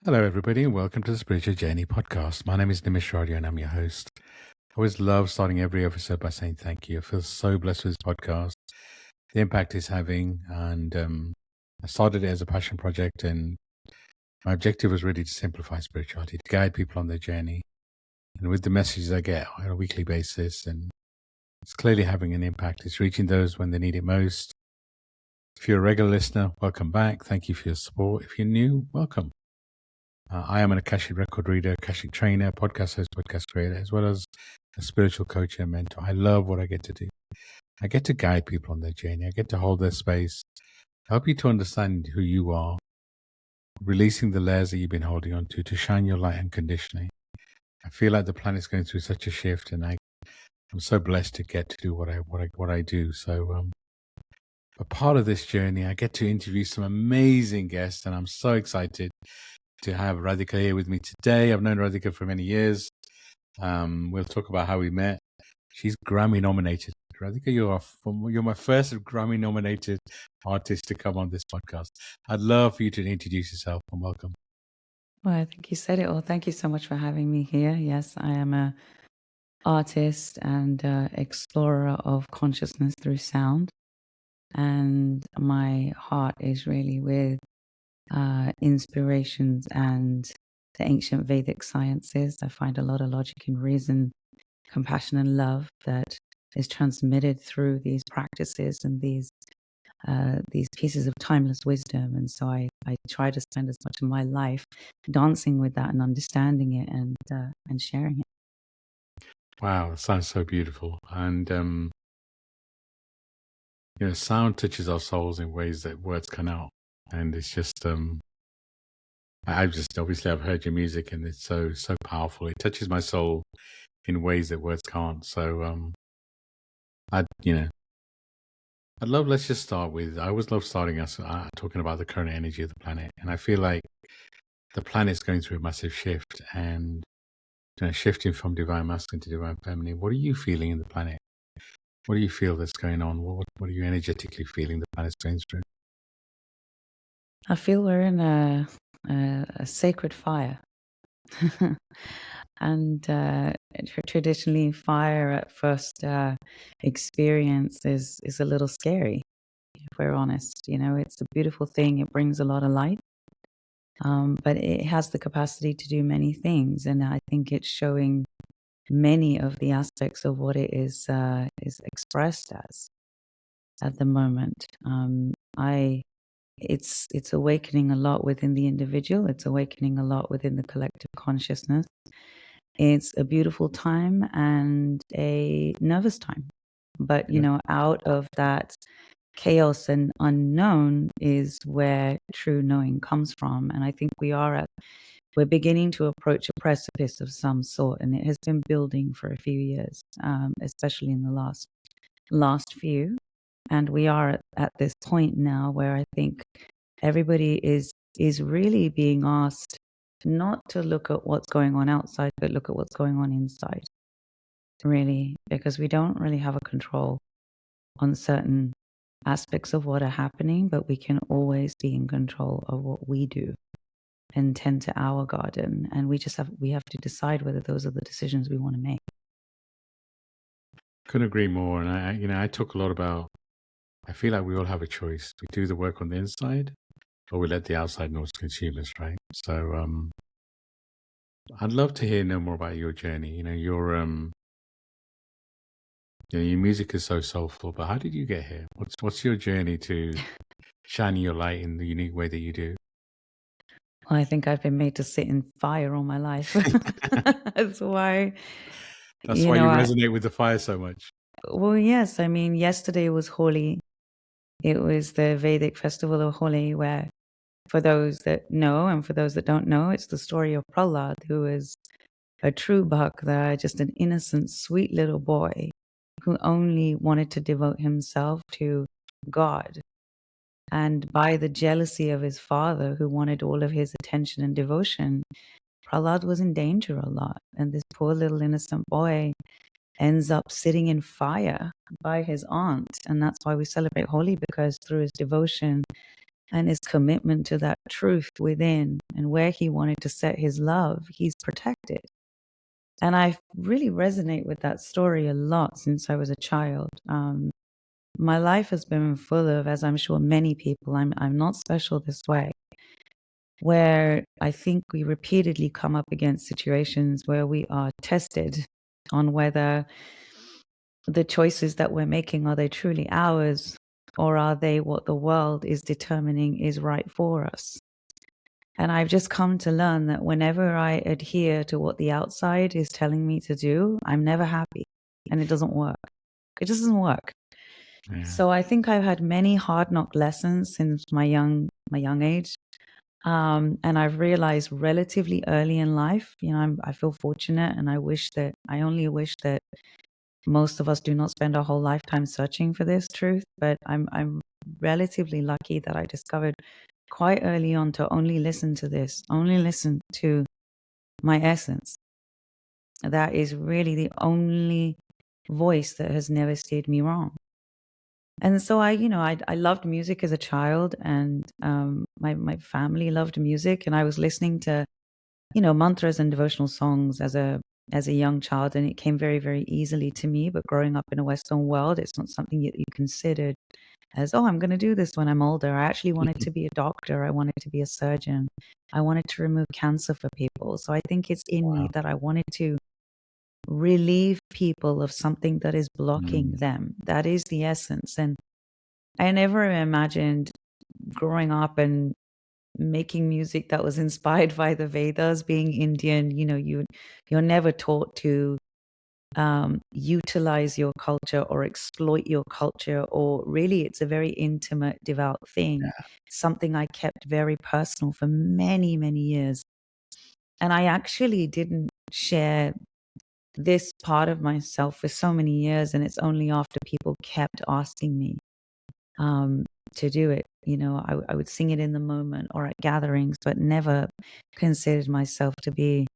Hello, everybody, and welcome to the Spiritual Journey podcast. My name is Nimesh and I'm your host. I always love starting every episode by saying thank you. I feel so blessed with this podcast, the impact it's having, and I started it as a passion project, and my objective was really to simplify spirituality, to guide people on their journey, and with the messages I get on a weekly basis, and it's clearly having an impact. It's reaching those when they need it most. If you're a regular listener, welcome back. Thank you for your support. If you're new, welcome. I am an Akashic record reader, Akashic trainer, podcast host, podcast creator, as well as a spiritual coach and mentor. I love what I get to do. I get to guide people on their journey. I get to hold their space, help you to understand who you are, releasing the layers that you've been holding on to shine your light unconditionally. I feel like the planet's going through such a shift, and I'm so blessed to get to do what I do. So, a part of this journey, I get to interview some amazing guests, and I'm so excited to have Radhika here with me today. I've known Radhika for many years. We'll talk about how we met. She's Grammy nominated. Radhika, you're my first Grammy nominated artist to come on this podcast. I'd love for you to introduce yourself and welcome. Well, I think you said it all. Thank you so much for having me here. Yes, I am a artist and explorer of consciousness through sound. And my heart is really with inspirations and the ancient Vedic sciences. I find a lot of logic and reason, compassion and love that is transmitted through these practices and these pieces of timeless wisdom. And so I try to spend as much of my life dancing with that and understanding it and sharing it. Wow, that sounds so beautiful. And sound touches our souls in ways that words cannot. And it's just I've heard your music, and it's so powerful. It touches my soul in ways that words can't. So let's just start with, I always love starting us talking about the current energy of the planet. And I feel like the planet's going through a massive shift, and shifting from divine masculine to divine feminine. What are you feeling in the planet? What do you feel that's going on? What are you energetically feeling the planet's going through? I feel we're in a sacred fire. And traditionally, fire at first experience is a little scary, if we're honest. It's a beautiful thing. It brings a lot of light, but it has the capacity to do many things. And I think it's showing many of the aspects of what it is expressed as at the moment. It's awakening a lot within the individual. It's awakening a lot within the collective consciousness. It's a beautiful time and a nervous time. But, out of that chaos and unknown is where true knowing comes from. And I think we're beginning to approach a precipice of some sort, and it has been building for a few years, especially in the last few. And we are at this point now where I think everybody is really being asked not to look at what's going on outside, but look at what's going on inside, really, because we don't really have a control on certain aspects of what are happening, but we can always be in control of what we do and tend to our garden. And we have to decide whether those are the decisions we want to make. Couldn't agree more. And I talk a lot about, I feel like we all have a choice. We do the work on the inside, or we let the outside know, consumers, right? So I'd love to know more about your journey. Your music is so soulful, but how did you get here? What's your journey to shining your light in the unique way that you do? Well, I think I've been made to sit in fire all my life. That's why. That's why you resonate with the fire so much. Well, yes. I mean, yesterday was Holi. It was the Vedic festival of Holi, where, for those that know and for those that don't know, it's the story of Prahlad, who is a true bhakta, just an innocent, sweet little boy who only wanted to devote himself to God. And by the jealousy of his father, who wanted all of his attention and devotion, Prahlad was in danger a lot. And this poor little innocent boy ends up sitting in fire by his aunt. And that's why we celebrate Holi, because through his devotion and his commitment to that truth within and where he wanted to set his love, he's protected. And I really resonate with that story a lot since I was a child. My life has been full of, as I'm sure many people, I'm not special this way, where I think we repeatedly come up against situations where we are tested on whether the choices that we're making, are they truly ours, or are they what the world is determining is right for us? And I've just come to learn that whenever I adhere to what the outside is telling me to do, I'm never happy, and it doesn't work. It just doesn't work. Yeah. So I think I've had many hard knock lessons since my young age. And I've realized relatively early in life, I feel fortunate, and I only wish that most of us do not spend our whole lifetime searching for this truth. But I'm relatively lucky that I discovered quite early on to only listen to my essence. That is really the only voice that has never steered me wrong. And so I loved music as a child, and my family loved music, and I was listening to, mantras and devotional songs as a young child, and it came very, very easily to me. But growing up in a Western world, it's not something that you considered as, oh, I'm going to do this when I'm older. I actually wanted to be a doctor. I wanted to be a surgeon. I wanted to remove cancer for people. So I think it's in me Wow. that I wanted to relieve people of something that is blocking Mm. them. That is the essence. And I never imagined growing up and making music that was inspired by the Vedas. Being Indian, you're never taught to utilize your culture or exploit your culture, or really it's a very intimate, devout thing. Something I kept very personal for many, many years. And I actually didn't share this part of myself for so many years. And it's only after people kept asking me um, to do it. I would sing it in the moment or at gatherings, but never considered myself to be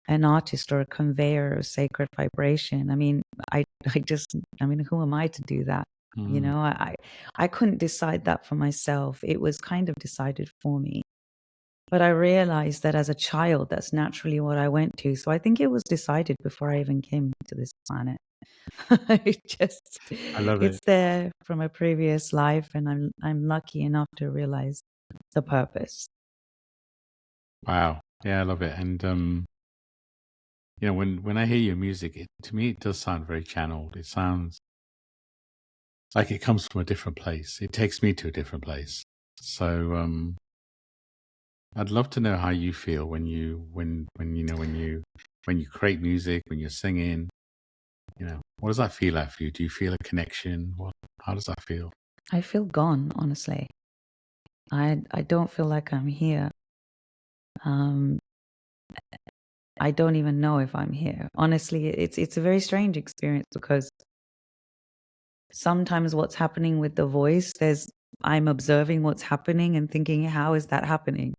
an artist or a conveyor of sacred vibration. I mean, who am I to do that? Mm. I couldn't decide that for myself. It was kind of decided for me. But I realized that as a child, that's naturally what I went to. So I think it was decided before I even came to this planet. I love It's it. there from a previous life, and I'm lucky enough to realize the purpose. Wow. Yeah, I love it. And when I hear your music, to me it does sound very channeled. It sounds like it comes from a different place. It takes me to a different place. So I'd love to know how you feel when you create music, when you're singing. What does that feel like for you? Do you feel a connection? How does that feel? I feel gone, honestly. I don't feel like I'm here. Um, I don't even know if I'm here. Honestly, it's a very strange experience, because sometimes what's happening with the voice, I'm observing what's happening and thinking, how is that happening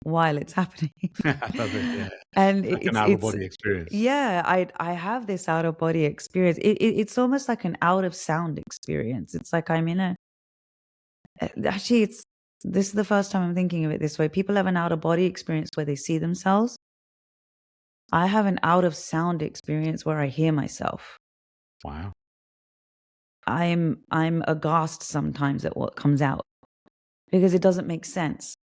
while it's happening? I love it. Yeah, And like an out of body experience. yeah, I have this out of body experience. It's almost like an out of sound experience. It's like I'm in actually, this is the first time I'm thinking of it this way. People have an out of body experience where they see themselves. I have an out of sound experience where I hear myself. Wow. I'm aghast sometimes at what comes out, because it doesn't make sense.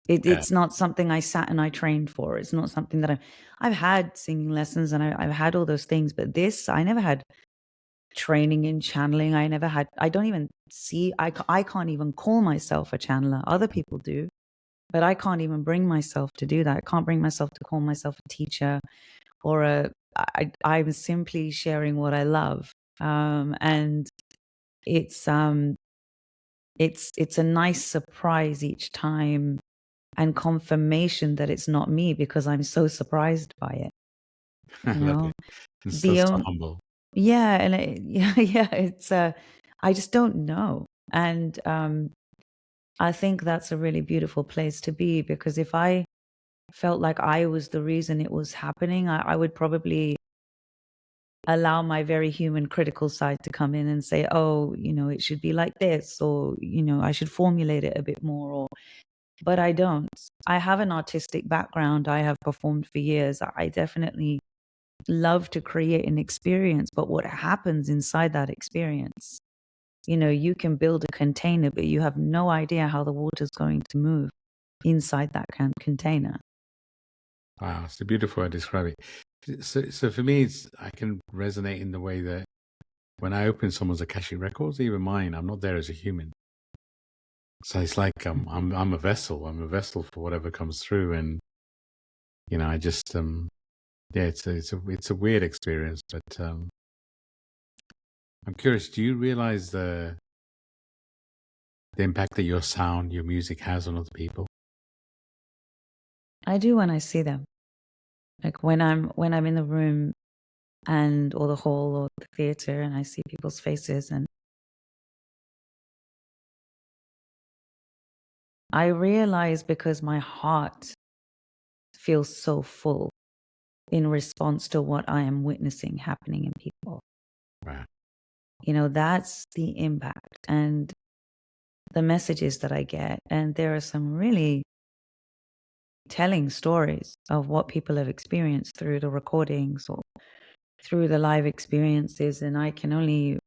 Yeah. It's not something I sat and I trained for. It's not something that I've had singing lessons, and I've had all those things, but this, I never had training in channeling. I don't even see, I can't even call myself a channeler. Other people do, but I can't even bring myself to do that. I can't bring myself to call myself a teacher or I'm simply sharing what I love. And it's a nice surprise each time, and confirmation that it's not me, because I'm so surprised by it. I You love know, it. It's so, the so own humble. yeah, and yeah, it's I just don't know, and I think that's a really beautiful place to be, because if I felt like I was the reason it was happening, I would probably allow my very human critical side to come in and say, oh, it should be like this, or, I should formulate it a bit more, but I don't. I have an artistic background. I have performed for years. I definitely love to create an experience, but what happens inside that experience, you can build a container, but you have no idea how the water's going to move inside that container. Wow, it's a beautiful way to describe it. So for me, I can resonate in the way that when I open someone's Akashic records, even mine, I'm not there as a human. So it's like I'm a vessel. I'm a vessel for whatever comes through, and I just yeah, it's a weird experience. But I'm curious. Do you realize the impact that your sound, your music has on other people? I do when I see them. Like when I'm in the room and or the hall or the theater and I see people's faces, and I realize because my heart feels so full in response to what I am witnessing happening in people. Wow. That's the impact and the messages that I get. And there are some really telling stories of what people have experienced through the recordings or through the live experiences. And I can only,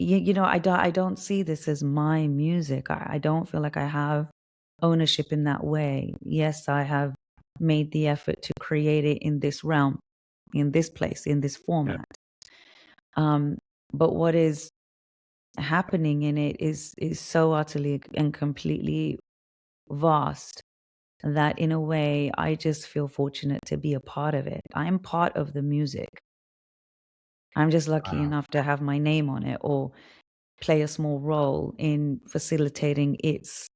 I don't see this as my music. I don't feel like I have ownership in that way. Yes, I have made the effort to create it in this realm, in this place, in this format. But what is happening in it is so utterly and completely vast that in a way I just feel fortunate to be a part of it. I'm part of the music. I'm just lucky Wow. enough to have my name on it or play a small role in facilitating its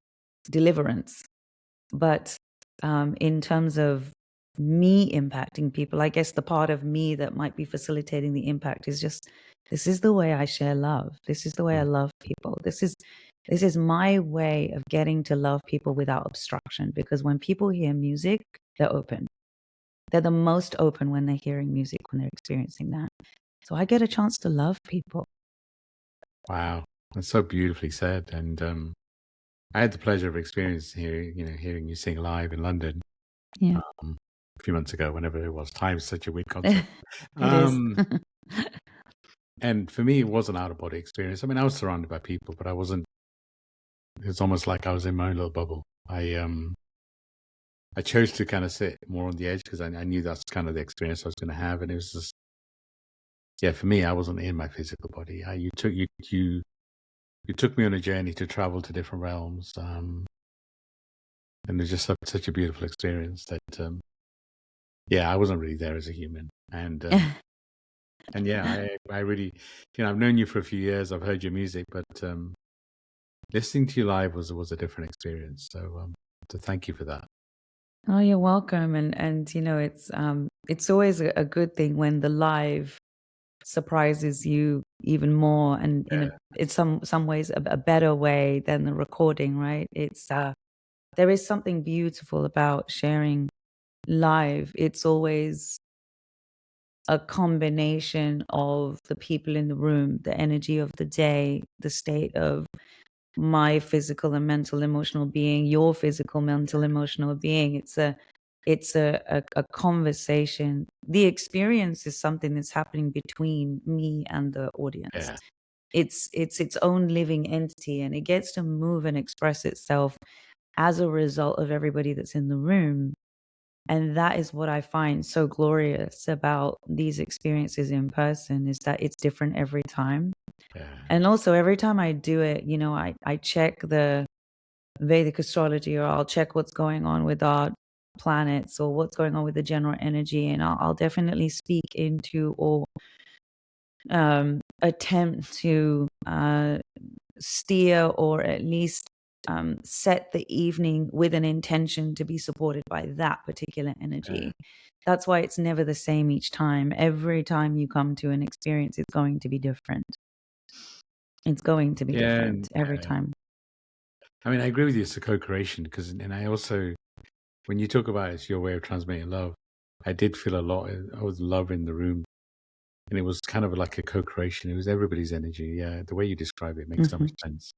deliverance. But in terms of me impacting people, I guess the part of me that might be facilitating the impact is just, this is the way I share love. This is the way I love people. This is my way of getting to love people without obstruction. Because when people hear music, they're open. They're the most open when they're hearing music, when they're experiencing that. So I get a chance to love people. Wow, that's so beautifully said. And I had the pleasure of experiencing hearing you sing live in London. Yeah. A few months ago, whenever it was. Time is such a weird concept. It is. And for me, it was an out of body experience. I mean, I was surrounded by people, but I wasn't. It was almost like I was in my own little bubble. I chose to kind of sit more on the edge because I knew that's kind of the experience I was going to have, and it was just, yeah, for me, I wasn't in my physical body. You took me on a journey to travel to different realms, and it was just such a beautiful experience that, yeah, I wasn't really there as a human, and and yeah, I really, I've known you for a few years. I've heard your music, but listening to you live was a different experience. So thank you for that. Oh, you're welcome. And it's always a good thing when the live surprises you even more, and it's some ways a better way than the recording, right? It's there is something beautiful about sharing live. It's always a combination of the people in the room, the energy of the day, the state of my physical and mental emotional being, your physical mental emotional being. It's a conversation. The experience is something that's happening between me and the audience. Yeah, It's its own living entity, and it gets to move and express itself as a result of everybody that's in the room. And that is what I find so glorious about these experiences in person, is that it's different every time. yeah, And also every time I do it, I check the Vedic astrology, or I'll check what's going on with our planets or what's going on with the general energy. And I'll definitely speak into or attempt to steer, or at least set the evening with an intention to be supported by that particular energy. That's why it's never the same each time. Every time you come to an experience, it's going to be different. It's going to be yeah. different every time. I mean, I agree with you. It's a co-creation and I also, when you talk about it's your way of transmitting love, I did feel a lot of love in the room and it was kind of like a co-creation. It was everybody's energy. Yeah, the way you describe it makes so much sense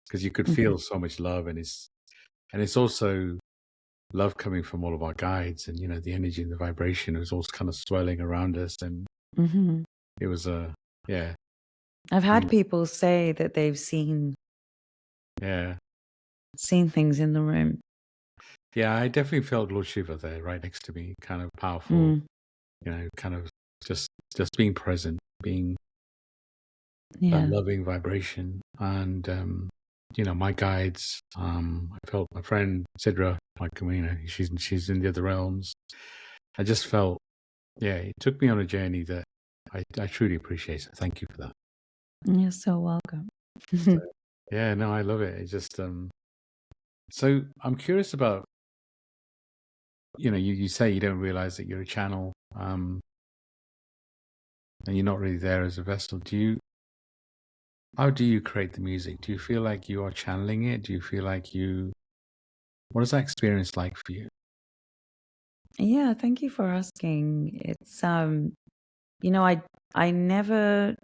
because you could feel so much love, and it's also love coming from all of our guides, and the energy and the vibration was all kind of swirling around us, and it was yeah. I've had Really, people say that they've seen yeah. things in the room. Yeah, I definitely felt Lord Shiva there, right next to me, kind of powerful, kind of just being present, being that Yeah. loving vibration, and my guides. I felt my friend Sidra, like she's in the other realms. I just felt, yeah, it took me on a journey that I truly appreciate. So thank you for that. You're so welcome. So, yeah, no, I love it. It's just so I'm curious about, you say you don't realize that you're a channel, and you're not really there as a vessel. How do you create the music? Do you feel like you are channeling it? Do you feel like what is that experience like for you? Yeah, thank you for asking. It's I never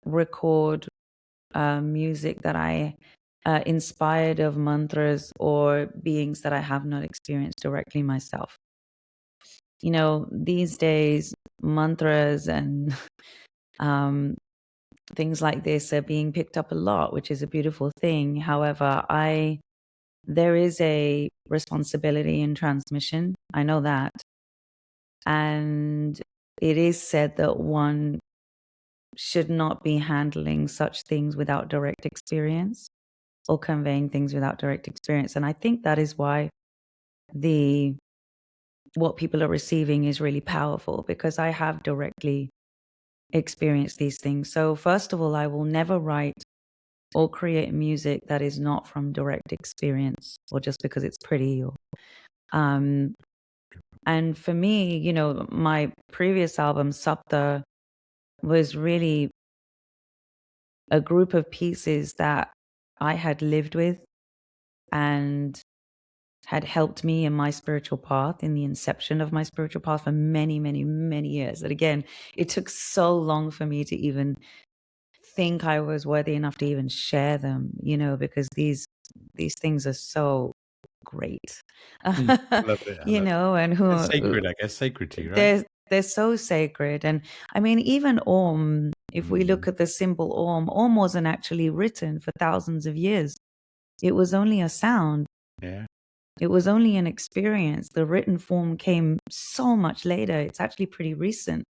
record music that I inspired of mantras or beings that I have not experienced directly myself. These days mantras and um, things like this are being picked up a lot, which is a beautiful thing. However, there is a responsibility in transmission. I know that. And it is said that one should not be handling such things without direct experience or conveying things without direct experience. And I think that is why what people are receiving is really powerful, because I have directly experienced these things. So first of all, I will never write or create music that is not from direct experience or just because it's pretty or and for me, my previous album Sapta was really a group of pieces that I had lived with and had helped me in my spiritual path, in the inception of my spiritual path for many, many, many years. And again, it took so long for me to even think I was worthy enough to even share them, because these things are so great. I love it. I love it. And It's who sacred, I guess, sacred to you, right? they're so sacred. And I mean, even Om, if we look at the symbol Om wasn't actually written for thousands of years. It was only a sound. Yeah. It was only an experience. The written form came so much later. It's actually pretty recent.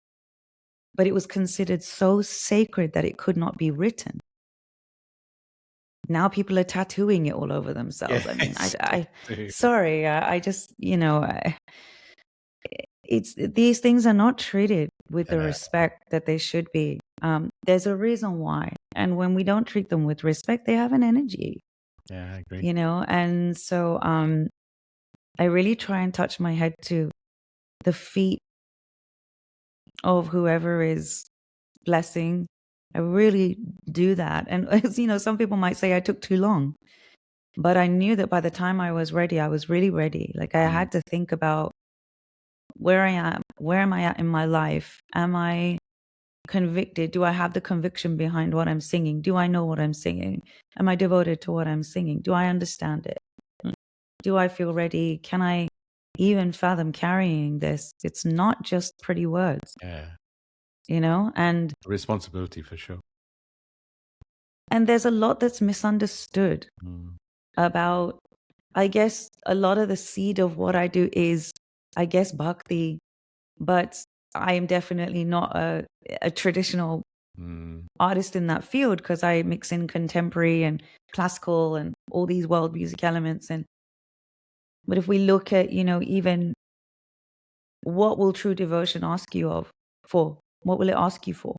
But it was considered so sacred that it could not be written. Now people are tattooing it all over themselves. I mean, Yes. sorry, I just, it's these things are not treated with the Yeah, respect that they should be. There's a reason why, and when we don't treat them with respect, they have an energy, yeah, I agree. And so I really try and touch my head to the feet of whoever is blessing. I really do that, and some people might say I took too long, but I knew that by the time I was ready, I was really ready. Like I had to think about where I am, where am I at in my life? Am I convicted? Do I have the conviction behind what I'm singing? Do I know what I'm singing? Am I devoted to what I'm singing? Do I understand it? Do I feel ready? Can I even fathom carrying this? It's not just pretty words, Yeah. and Responsibility for sure. there's a lot that's misunderstood about, I guess a lot of the seed of what I do is, I guess, bhakti, but I am definitely not a traditional artist in that field, because I mix in contemporary and classical and all these world music elements. But if we look at, even what will true devotion ask you for? What will it ask you for?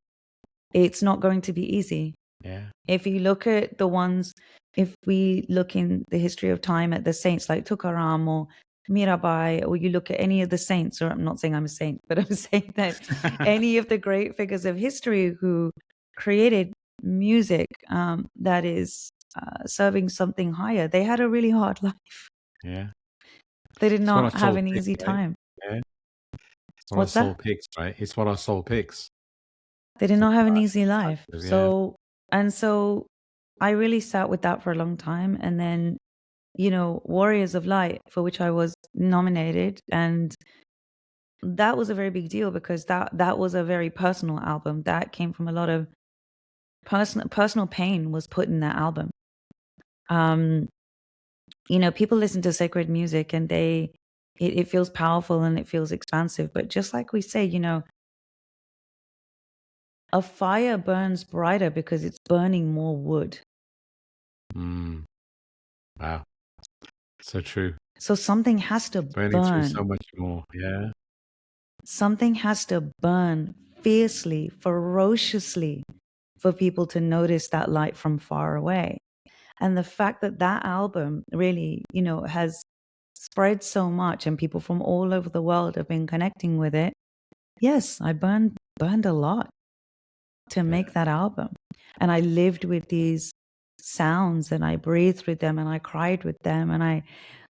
It's not going to be easy. Yeah. If you look at the ones, if we look in the history of time at the saints like Tukaram or Mirabai, or you look at any of the saints, or I'm not saying I'm a saint, but I'm saying that any of the great figures of history who created music that is serving something higher, they had a really hard life. Yeah. They did It's what our not have soul an picks, easy right? time. Yeah. It's what our What's soul that? picks, right? It's what our soul picks. They did not have an easy life. Yeah. So I really sat with that for a long time. And then, Warriors of Light, for which I was nominated. And that was a very big deal because that was a very personal album that came from a lot of personal pain was put in that album. People listen to sacred music and it feels powerful and it feels expansive. But just like we say, a fire burns brighter because it's burning more wood. Wow. So true. So something has to Burning through burn. so much more. Yeah. Something has to burn fiercely, ferociously for people to notice that light from far away. And the fact that that album really, has spread so much and people from all over the world have been connecting with it. Yes, I burned a lot to make that album. And I lived with these sounds and I breathed with them and I cried with them and I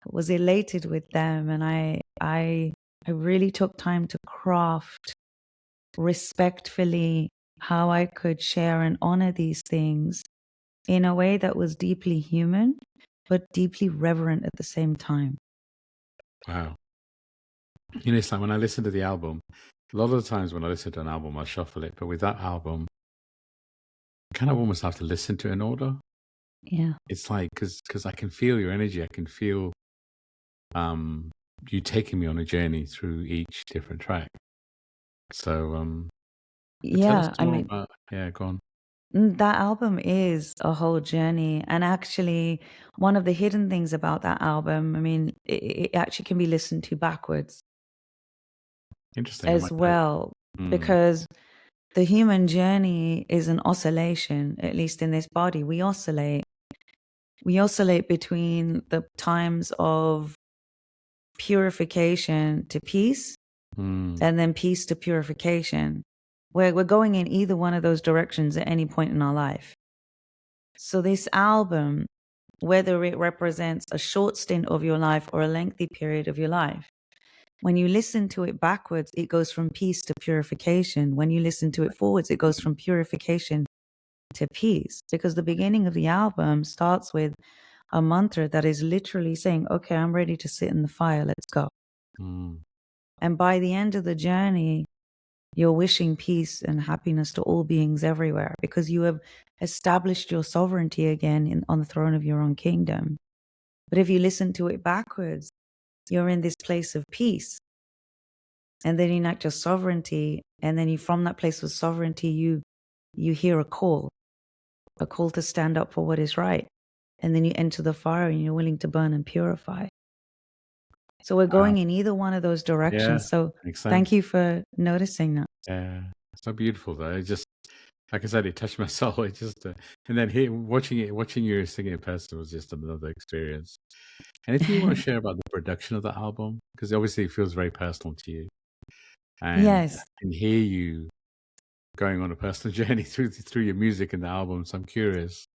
was elated with them. And I really took time to craft respectfully how I could share and honor these things in a way that was deeply human, but deeply reverent at the same time. Wow. It's like when I listen to the album, a lot of the times when I listen to an album, I shuffle it. But with that album, I kind of almost have to listen to it in order. Yeah. It's like, because I can feel your energy. I can feel you taking me on a journey through each different track. So, but tell us Yeah. I more mean, about, yeah, go on. that album is a whole journey. And actually, one of the hidden things about that album, I mean, it actually can be listened to backwards Interesting. I as might try that. well, because the human journey is an oscillation, at least in this body. We oscillate. We oscillate between the times of purification to peace and then peace to purification. We're going in either one of those directions at any point in our life. So this album, whether it represents a short stint of your life or a lengthy period of your life, when you listen to it backwards, it goes from peace to purification. When you listen to it forwards, it goes from purification to peace. Because the beginning of the album starts with a mantra that is literally saying, okay, I'm ready to sit in the fire. Let's go. And by the end of the journey, you're wishing peace and happiness to all beings everywhere because you have established your sovereignty again on the throne of your own kingdom. But if you listen to it backwards, you're in this place of peace. And then you enact your sovereignty. And then from that place of sovereignty, you hear a call to stand up for what is right. And then you enter the fire and you're willing to burn and purify. So we're Wow. going in either one of those directions. Yeah, So makes sense. thank you for noticing that. Yeah, so beautiful though. It just, like I said, it touched my soul. It just, and then watching you singing in person was just another experience. And if you want to share about the production of the album, because obviously it feels very personal to you, and I Yes. can hear you going on a personal journey through your music and the album. So I'm curious,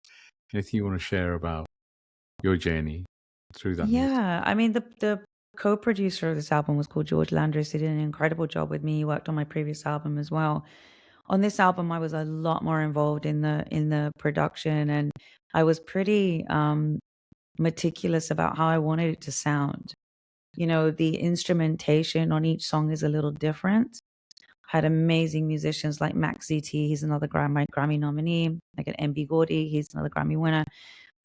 anything you want to share about your journey through that music? Yeah. I mean, the co-producer of this album was called George Landris. He did an incredible job with me. He worked on my previous album as well. On this album, I was a lot more involved in the production, and I was pretty meticulous about how I wanted it to sound. The instrumentation on each song is a little different. Had amazing musicians like Max ZT, he's another Grammy nominee, like an MB Gordy, he's another Grammy winner.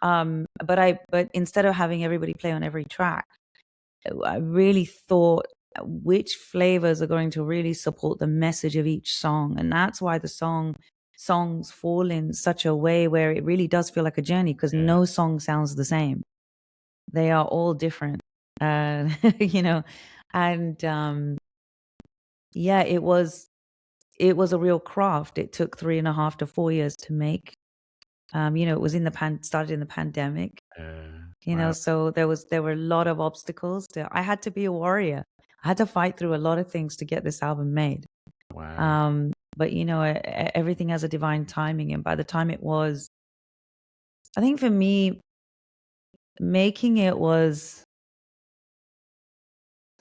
But instead of having everybody play on every track, I really thought which flavors are going to really support the message of each song. And that's why the songs fall in such a way where it really does feel like a journey, because no song sounds the same. They are all different. you know, and yeah, it was a real craft. It took 3.5 to 4 years to make. It was started in the pandemic. Wow. So there were a lot of obstacles. I had to be a warrior. I had to fight through a lot of things to get this album made. Wow. But everything has a divine timing, and by the time it was, I think for me, making it was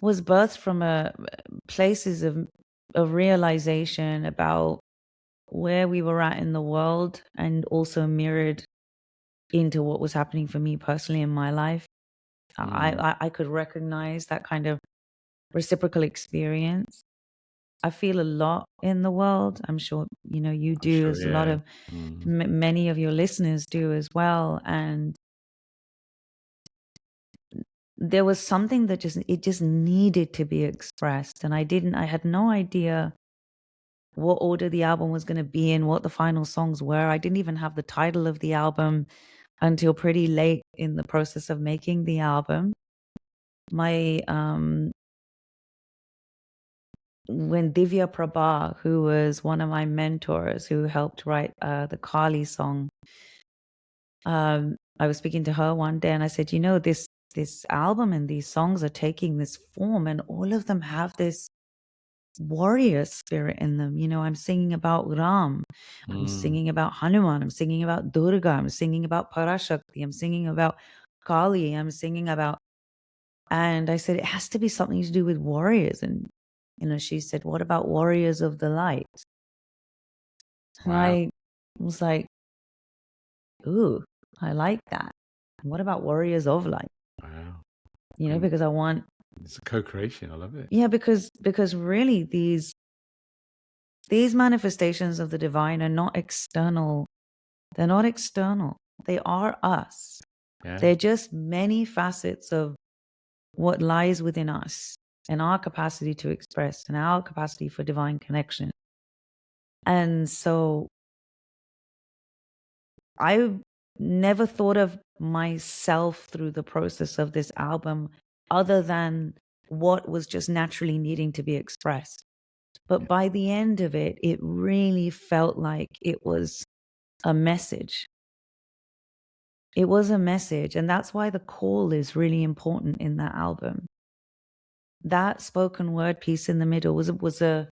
birthed from a places of realization about where we were at in the world and also mirrored into what was happening for me personally in my life. I could recognize that kind of reciprocal experience. I feel a lot in the world. I'm sure, you I'm do, sure, as a lot yeah. of many of your listeners do as well. And there was something that just needed to be expressed. And I had no idea what order the album was going to be in, what the final songs were. I didn't even have the title of the album until pretty late in the process of making the album. My when Divya Prabha, who was one of my mentors, who helped write the Kali song, I was speaking to her one day and I said, this album and these songs are taking this form, and all of them have this warrior spirit in them. I'm singing about Ram, I'm singing about Hanuman, I'm singing about Durga, I'm singing about Parashakti, I'm singing about Kali, I'm singing about, and I said, it has to be something to do with warriors. And she said, what about warriors of the light? And Wow. I was like, ooh, I like that. And what about warriors of light? Wow. Because I want, it's a co-creation. I love it. yeah, because really these manifestations of the divine are not external. They're not external. They are us. Yeah. They're just many facets of what lies within us and our capacity to express and our capacity for divine connection. And so I never thought of myself through the process of this album other than what was just naturally needing to be expressed. But by the end of it, it really felt like it was a message. It was a message. And that's why the call is really important in that album. That spoken word piece in the middle was a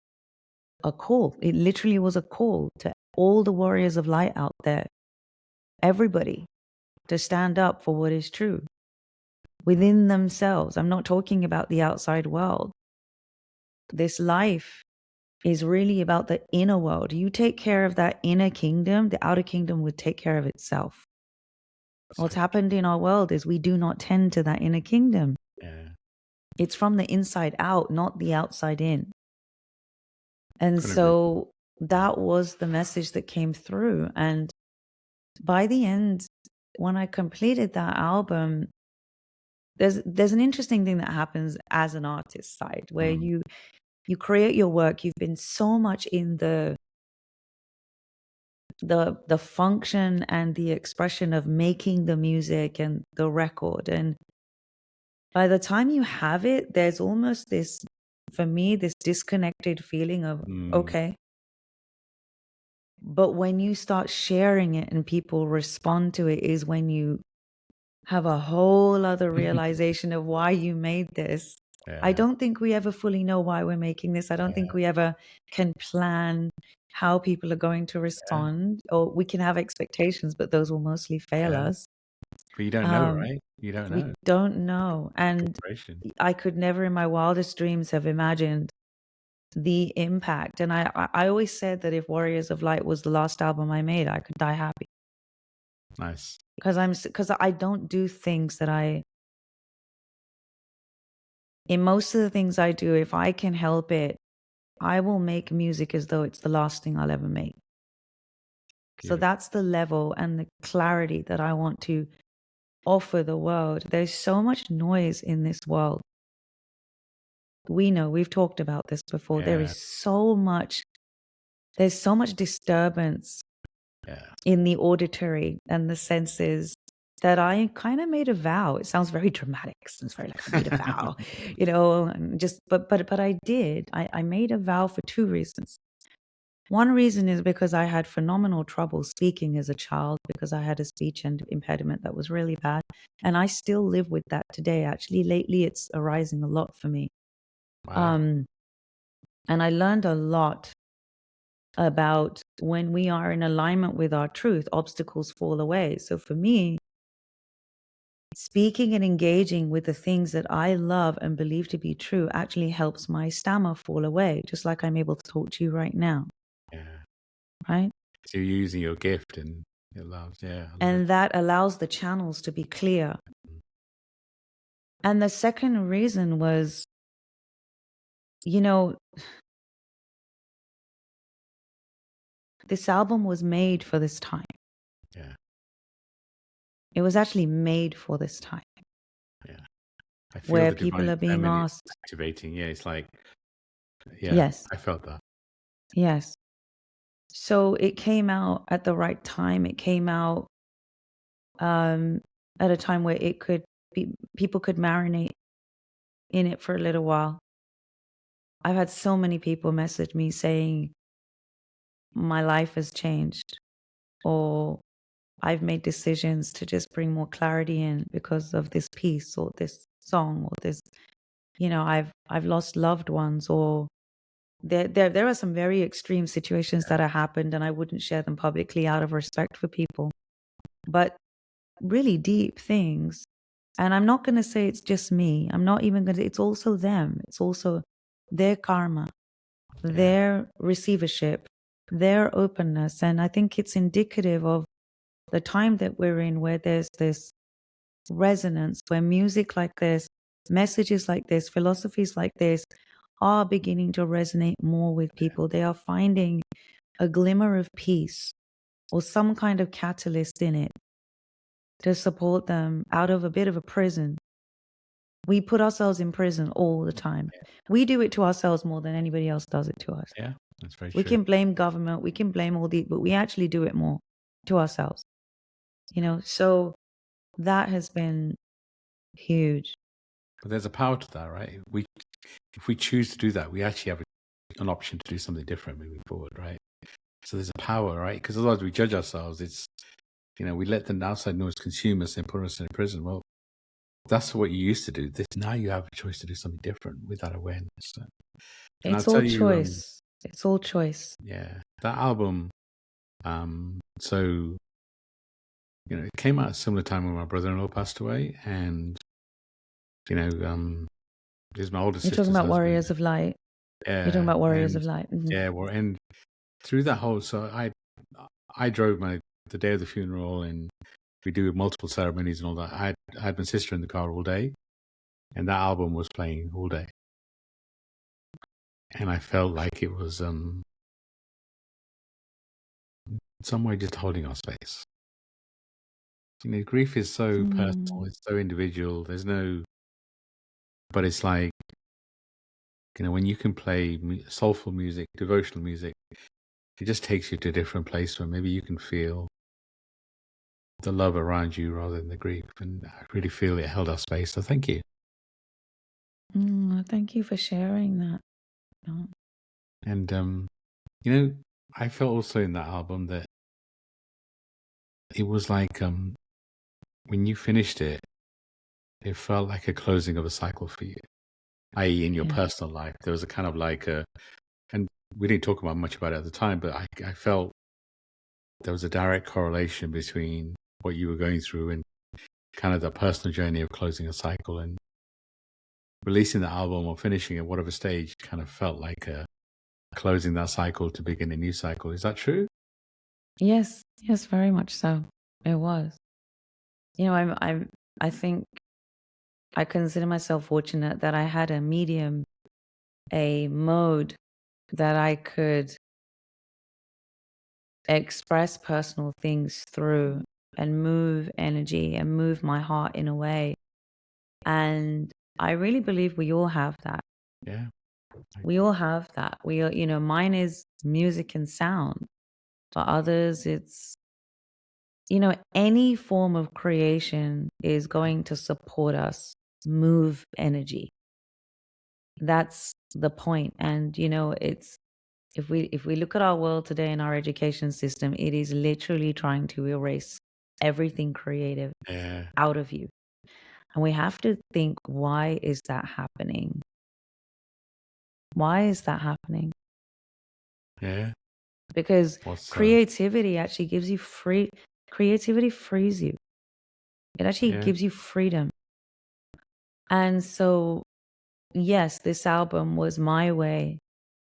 call. It literally was a call to all the warriors of light out there, everybody, to stand up for what is true within themselves. I'm not talking about the outside world. This life is really about the inner world. You take care of that inner kingdom, the outer kingdom would take care of itself. What's happened in our world is we do not tend to that inner kingdom. Yeah. It's from the inside out, not the outside in. And so that was the message that came through. And by the end, when I completed that album, there's an interesting thing that happens as an artist side, where you create your work. You've been so much in the function and the expression of making the music and the record, and by the time you have it, there's almost this, for me, this disconnected feeling of okay. But when you start sharing it and people respond to it is when you have a whole other realization of why you made this. Yeah. I don't think we ever fully know why we're making this. I don't think we ever can plan how people are going to respond, or we can have expectations, but those will mostly fail us. But you don't know, right? You don't know. We don't know. And I could never in my wildest dreams have imagined the impact. And I always said that if Warriors of Light was the last album I made, I could die happy. Nice. Because I don't do things that in most of the things I do, if I can help it, I will make music as though it's the last thing I'll ever make. So that's the level and the clarity that I want to offer the world. There's so much noise in this world. We know, we've talked about this before. There is there's so much disturbance in the auditory and the senses that I kind of made a vow. It sounds very dramatic. It sounds very like I made a vow, and but I did. I made a vow for two reasons. One reason is because I had phenomenal trouble speaking as a child because I had a speech impediment that was really bad. And I still live with that today. Actually, lately it's arising a lot for me. Wow. And I learned a lot about when we are in alignment with our truth, obstacles fall away. So for me, speaking and engaging with the things that I love and believe to be true actually helps my stammer fall away, just like I'm able to talk to you right now. Yeah. So you're using your gift and it allows, yeah. And that allows the channels to be clear. And the second reason was, you know, this album was made for this time. Yeah. It was actually made for this time. Yeah. I feel Where the people divine are being feminine asked. activating. Yeah. It's like, yeah, Yes. I felt that. Yes. So it came out at the right time. It came out at a time where it could be, people could marinate in it for a little while. I've had so many people message me saying, my life has changed, or I've made decisions to just bring more clarity in because of this piece or this song or this, I've lost loved ones, or there are some very extreme situations that have happened, and I wouldn't share them publicly out of respect for people, but really deep things. And I'm not going to say it's just me. I'm not even going to, it's also them. It's also their karma, Yeah. their receivership, their openness. And I think it's indicative of the time that we're in, where there's this resonance, where music like this, messages like this, philosophies like this are beginning to resonate more with people. They are finding a glimmer of peace or some kind of catalyst in it to support them out of a bit of a prison. We put ourselves in prison all the time. We do it to ourselves more than anybody else does it to us. Yeah. That's very We true. can blame government, we can blame all the, but we actually do it more to ourselves. So that has been huge. But there's a power to that, right? If we choose to do that, we actually have an option to do something different moving forward, right? So there's a power, right? Because otherwise we judge ourselves. It's, we let the outside noise consume us and put us in prison. Well, that's what you used to do. Now you have a choice to do something different with that awareness. And I'll It's all tell you, choice. It's all choice. yeah, that album. So it came out at a similar time when my brother-in-law passed away, and this is my older You're talking sister's about husband. Warriors of Light. Yeah, You're talking about Warriors and of Light. Mm-hmm. yeah, well, and through that whole, so I drove the day of the funeral, and we do multiple ceremonies and all that. I had my sister in the car all day, and that album was playing all day, and I felt like it was some way just holding our space. Grief is so personal, it's so individual. There's no, but it's like, when you can play soulful music, devotional music, it just takes you to a different place where maybe you can feel the love around you rather than the grief. And I really feel it held our space. So thank you. Thank you for sharing that. And, I felt also in that album that it was like, when you finished it, it felt like a closing of a cycle for you, i.e. in your personal life. There was a kind of like and we didn't talk about much about it at the time, but I felt there was a direct correlation between what you were going through and kind of the personal journey of closing a cycle, and releasing the album or finishing at whatever stage kind of felt like closing that cycle to begin a new cycle. Is that true? Yes, very much so. It was. I think I consider myself fortunate that I had a medium, a mode that I could express personal things through and move energy and move my heart in a way. And I really believe we all have that. Yeah. We all have that. Mine is music and sound. For others, it's, any form of creation is going to support us move energy. That's the point. And, it's, if we look at our world today in our education system, it is literally trying to erase everything creative out of you. And we have to think, why is that happening? Why is that happening? Yeah. Because creativity actually gives you creativity frees you. It actually gives you freedom. And so, yes, this album was my way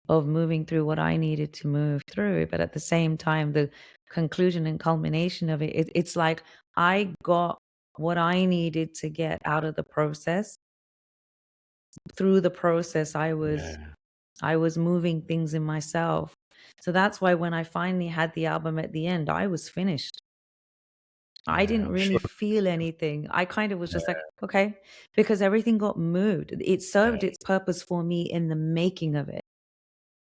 of moving through what I needed to move through. But at the same time, the conclusion and culmination of it's like I got what I needed to get out of the process. Through the process, Yeah. I was moving things in myself. So that's why when I finally had the album at the end, I was finished. I Yeah. didn't I'm really sure. feel anything. I kind of was just like, Yeah. okay, because everything got moved. It Yeah. served its purpose for me in the making of it.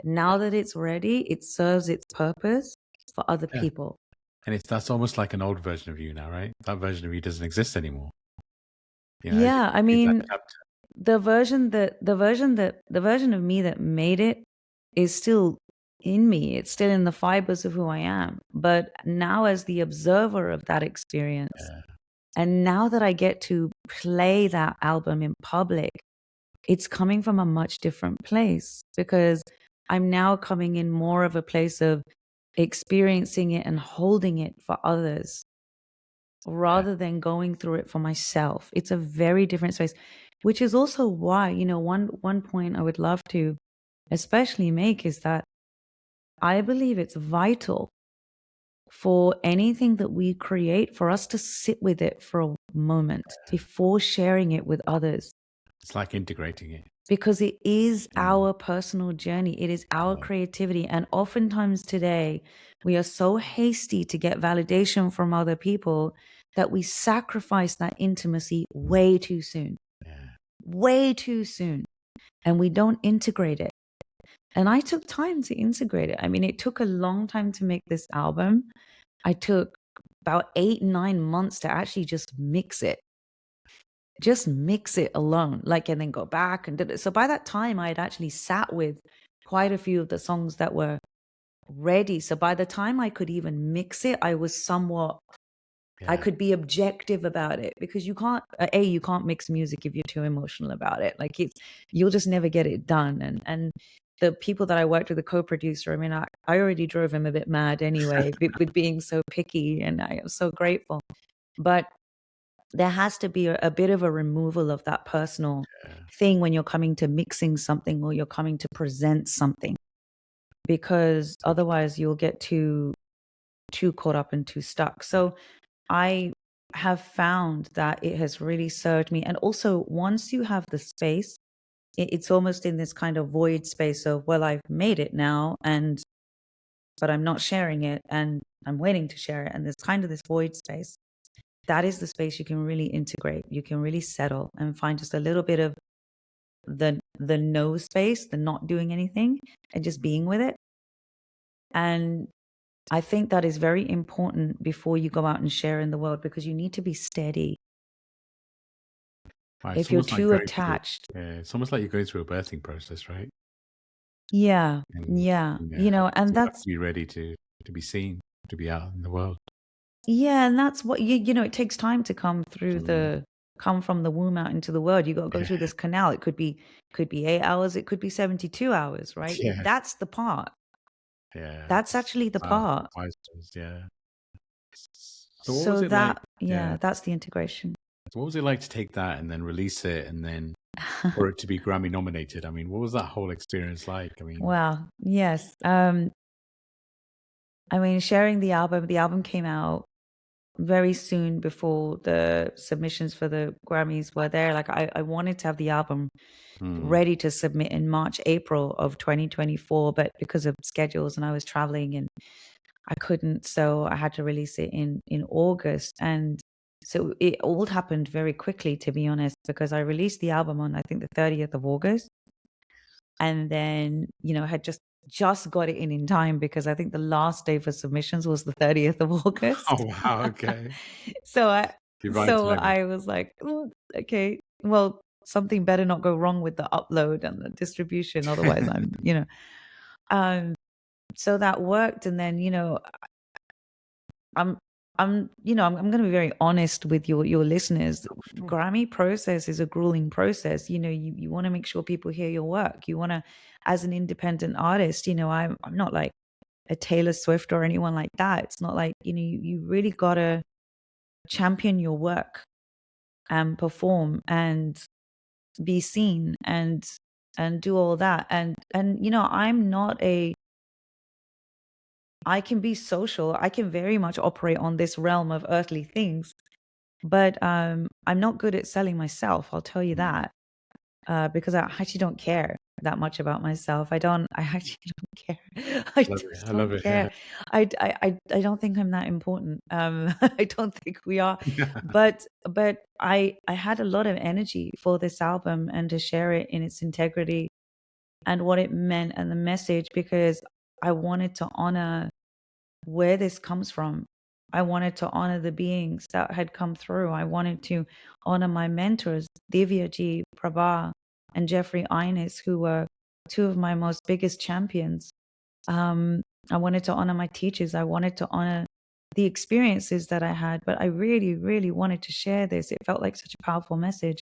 Now that it's ready, it serves its purpose for other Yeah. people. And that's almost like an old version of you now, right? That version of you doesn't exist anymore. As you Yeah, I complete that mean, chapter. the version of me that made it is still in me. It's still in the fibers of who I am. But now as the observer of that experience, Yeah. and now that I get to play that album in public, it's coming from a much different place because I'm now coming in more of a place of experiencing it and holding it for others Yeah. rather than going through it for myself. It's a very different space, which is also why, one point I would love to especially make is that I believe it's vital for anything that we create for us to sit with it for a moment before sharing it with others, It's like integrating it. because it is Mm. our personal journey. It is our creativity. And oftentimes today, we are so hasty to get validation from other people that we sacrifice that intimacy way too soon, Yeah. way too soon. And we don't integrate it. And I took time to integrate it. I mean, it took a long time to make this album. I took about 8, 9 months to actually just mix it alone, like, and then go back and did it. So by that time, I had actually sat with quite a few of the songs that were ready. So by the time I could even mix it, I was somewhat, I Yeah. could be objective about it, because you can't, you can't mix music if you're too emotional about it. Like you'll just never get it done. And the people that I worked with, the co-producer, I mean, I already drove him a bit mad anyway with being so picky, and I am so grateful. But there has to be a bit of a removal of that personal Yeah. thing when you're coming to mixing something or you're coming to present something, because otherwise you'll get too caught up and too stuck. So I have found that it has really served me. And also, once you have the space, it's almost in this kind of void space of, well, I've made it now, but I'm not sharing it, and I'm waiting to share it. And there's kind of this void space. That is the space you can really integrate. You can really settle and find just a little bit of the no space, the not doing anything, and just being with it. And I think that is very important before you go out and share in the world, because you need to be steady. Right. It's If you're almost like too going through. attached, Yeah. It's almost like you're going through a birthing process, right? yeah, And yeah, so and you have to that's, be ready to be seen, to be out in the world. yeah, and that's what it takes time to Mm. come from the womb out into the world. You got to go Yeah. through this canal. It could be 8 hours, it could be 72 hours, right? Yeah. That's the part. Yeah. That's actually the part. Milestones. Yeah. So what was So it like? that, yeah, Yeah. that's the integration. So what was it like to take that and then release it and then for it to be Grammy nominated? I mean, what was that whole experience like? I mean, Wow. Yes. I mean, sharing the album came out very soon before the submissions for the Grammys were there. Like I wanted to have the album hmm, ready to submit in March, April of 2024, but because of schedules and I was traveling and I couldn't, so I had to release it in August. And so it all happened very quickly, to be honest, because I released the album on, I think, the 30th of August. And then, had just got it in time, because I think the last day for submissions was the 30th of oh August. wow, okay, so I divine so timing. I was like, "Mm, okay, well, something better not go wrong with the upload and the distribution, otherwise um so that worked. And then, I'm I'm going to be very honest with your listeners. Sure. Grammy process is a grueling process. You want to make sure people hear your work. You want to, as an independent artist, I'm not like a Taylor Swift or anyone like that. It's not like, you really got to champion your work and perform and be seen. And and do all that. And I'm not I can be social. I can very much operate on this realm of earthly things, but I'm not good at selling myself. I'll tell you Mm. that. Because I actually don't care that much about myself. I actually don't care. I Love it. just I love don't it. Yeah. care. I don't think I'm that important. I don't think we are. But I had a lot of energy for this album and to share it in its integrity and what it meant and the message, because I wanted to honor where this comes from. I wanted to honor the beings that had come through. I wanted to honor my mentors, Divya Ji, Prabha, and Jeffrey Innes, who were two of my most biggest champions. I wanted to honor my teachers. I wanted to honor the experiences that I had, but I really, really wanted to share this. It felt like such a powerful message.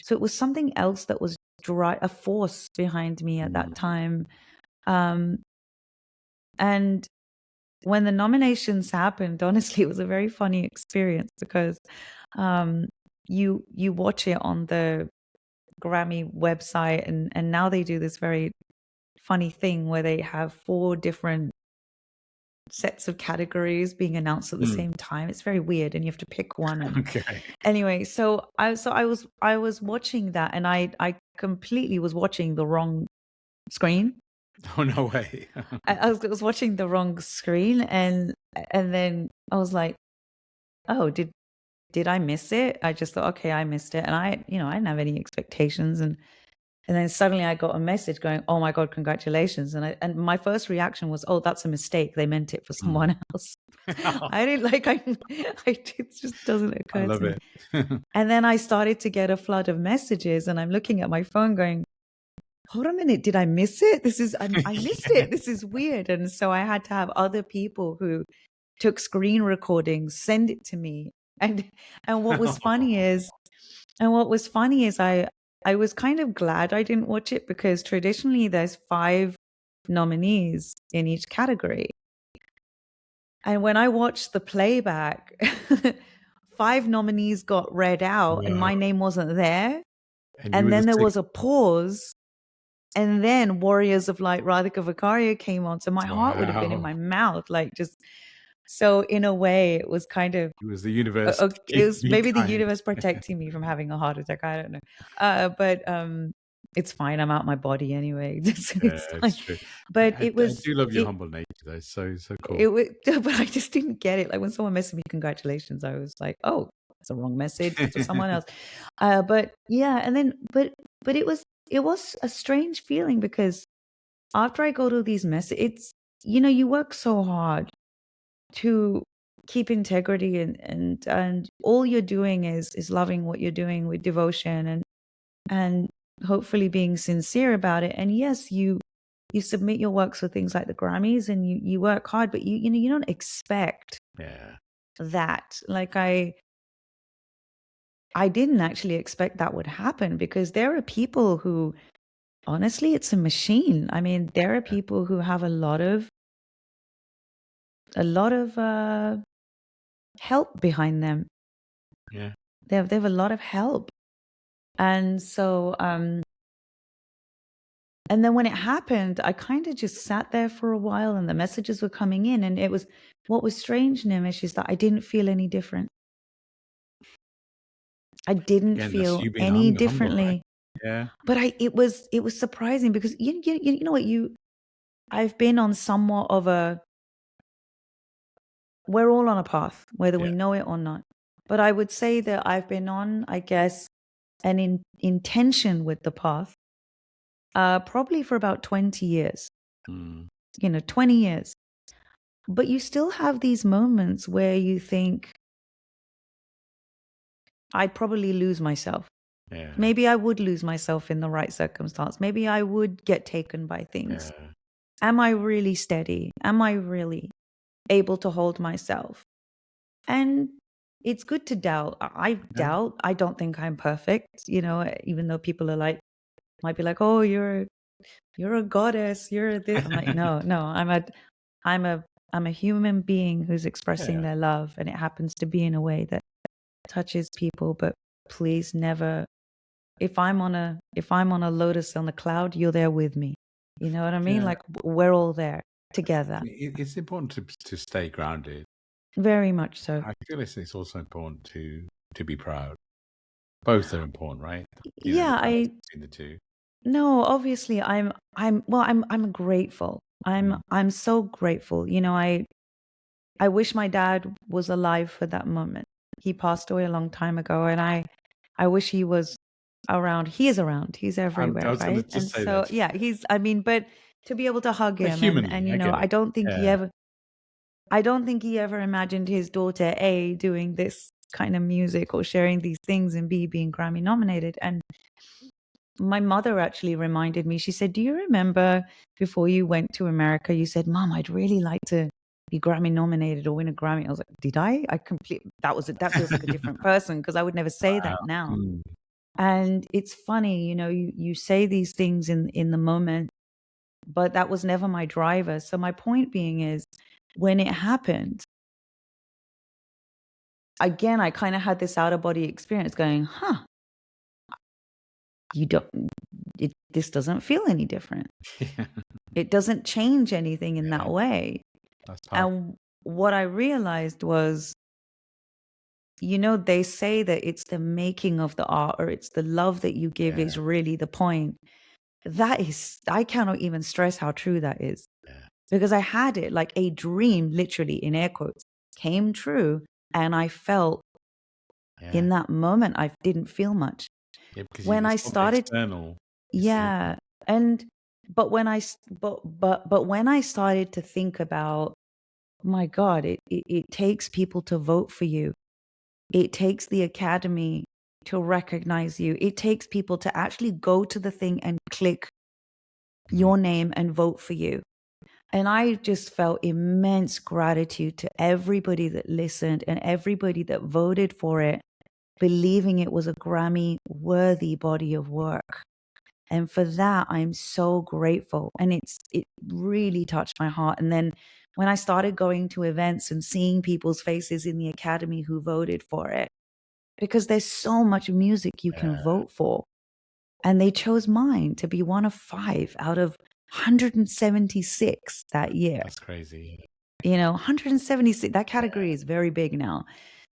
So it was something else that was a force behind me at that Mm. time. Um, and when the nominations happened, honestly, it was a very funny experience because um, you watch it on the Grammy website, and now they do this very funny thing where they have 4 different sets of categories being announced at the Mm. same time. It's very weird, and you have to pick one. And Okay. anyway, I was watching that, and I completely was watching the wrong screen. Oh, no way. I was watching the wrong screen, and then I was like, oh, did I miss it? I just thought, okay, I missed it. And I didn't have any expectations. And then suddenly I got a message going, oh my God, congratulations. And my first reaction was, oh, that's a mistake. They meant it for Mm. someone else. I didn't like, it just doesn't I occur to love me. it. And then I started to get a flood of messages, and I'm looking at my phone going, hold on a minute, did I miss it? I missed Yeah. it. This is weird. And so I had to have other people who took screen recordings, send it to me. And and what was funny is I was kind of glad I didn't watch it, because traditionally there's 5 nominees in each category. And when I watched the playback, 5 nominees got read out and Wow. my name wasn't there. And you And were the then there sixth. was a pause. And then Warriors of Light, Radhika Vekaria came on. So my heart would have been in Wow. my mouth, like just so in a way, it was kind of It was the universe it keeping was you maybe the kind. universe protecting me from having a heart attack. I don't know. But it's fine. I'm out my body anyway. Yeah, It's it's fine. true. But it I was do love your it humble nature, though. It's so cool. it was but I just didn't get it. Like when someone messaged me congratulations, I was like, oh, that's a wrong message. It's for someone else. But yeah, and then but it was a strange feeling, because after I go to these messages, it's you work so hard to keep integrity, and all you're doing is loving what you're doing with devotion, and hopefully being sincere about it. And yes, you submit your works for things like the Grammys, and you work hard, but you don't expect Yeah. that. Like I didn't actually expect that would happen, because there are people who, honestly, it's a machine. I mean, there are people who have a lot of help behind them. Yeah. They have a lot of help. And so and then when it happened, I kind of just sat there for a while, and the messages were coming in, and it was what was strange, Nimish, is that I didn't feel any different. I didn't Again, that's feel you being any humble, right? differently. Yeah. But it was surprising, because you know what, I've been on somewhat of a, we're all on a path, whether Yeah. we know it or not. But I would say that I've been on, I guess, an intention with the path, probably for about 20 years, Mm. 20 years. But you still have these moments where you think, I'd probably lose myself. Yeah. Maybe I would lose myself in the right circumstance. Maybe I would get taken by things. Yeah. Am I really steady? Am I really able to hold myself? And it's good to doubt. I Yeah. doubt. I don't think I'm perfect, even though people are like, might be like, oh, you're a goddess. You're this. I'm like, no, I'm a, I'm a human being who's expressing Yeah. their love, and it happens to be in a way that touches people. But please never if I'm on a lotus on the cloud, you're there with me. You know what I mean? Yeah. Like we're all there together. It's important to stay grounded. Very much so. I feel it's also important to be proud. Both are important, right? The Yeah, balance between the two. no, obviously I'm grateful. Mm. I'm so grateful. I wish my dad was alive for that moment. He passed away a long time ago, and I wish he was around. He is around. He's I everywhere, was going to right? just And say so that. yeah, but to be able to hug But him humanly, and I get I it. don't think Yeah. I don't think he ever imagined his daughter A doing this kind of music or sharing these things, and B being Grammy nominated. And my mother actually reminded me, she said, "Do you remember before you went to America, you said, Mom, I'd really like to be Grammy nominated or win a Grammy?" I was like, "Did I? That feels like a different person because I would never say Wow. that now." Mm. And it's funny, you say these things in the moment, but that was never my driver. So my point being is when it happened, again, I kind of had this out of body experience going, huh, you don't, this doesn't feel any different. Yeah. It doesn't change anything in that Yeah. way. That's powerful. And what I realized was, they say that it's the making of the art or it's the love that you give Yeah. is really the point. I cannot even stress how true that is Yeah. because I had it like a dream, literally in air quotes, came true. And I felt Yeah. in that moment, I didn't feel much. Yeah. Because When I it's not the started, external. It's the yeah. And, but when I, but when I started to think about, my God, it takes people to vote for you. It takes the academy to recognize you. It takes people to actually go to the thing and click mm, your name and vote for you. And I just felt immense gratitude to everybody that listened and everybody that voted for it, believing it was a Grammy worthy body of work. And for that, I'm so grateful. And it really touched my heart. And then when I started going to events and seeing people's faces in the academy who voted for it, because there's so much music you can yeah. vote for. And they chose mine to be one of 5 out of 176 that year. That's crazy. 176, that Yeah. category is very big now.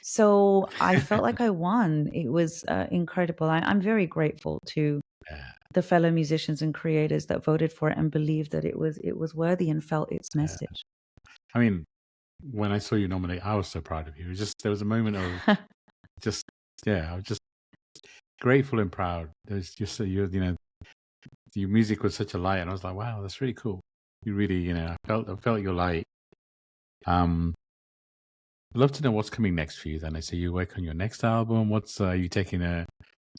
So I felt like I won. It was incredible. I'm very grateful to Yeah. the fellow musicians and creators that voted for it and believed that it was worthy and felt its Yeah. message. I mean, when I saw you nominate, I was so proud of you. It was just there was a moment of just I was just grateful and proud. There's just your music was such a light, and I was like, wow, that's really cool. You really, I felt your light. I'd love to know what's coming next for you. Then I see you work on your next album. What's you taking a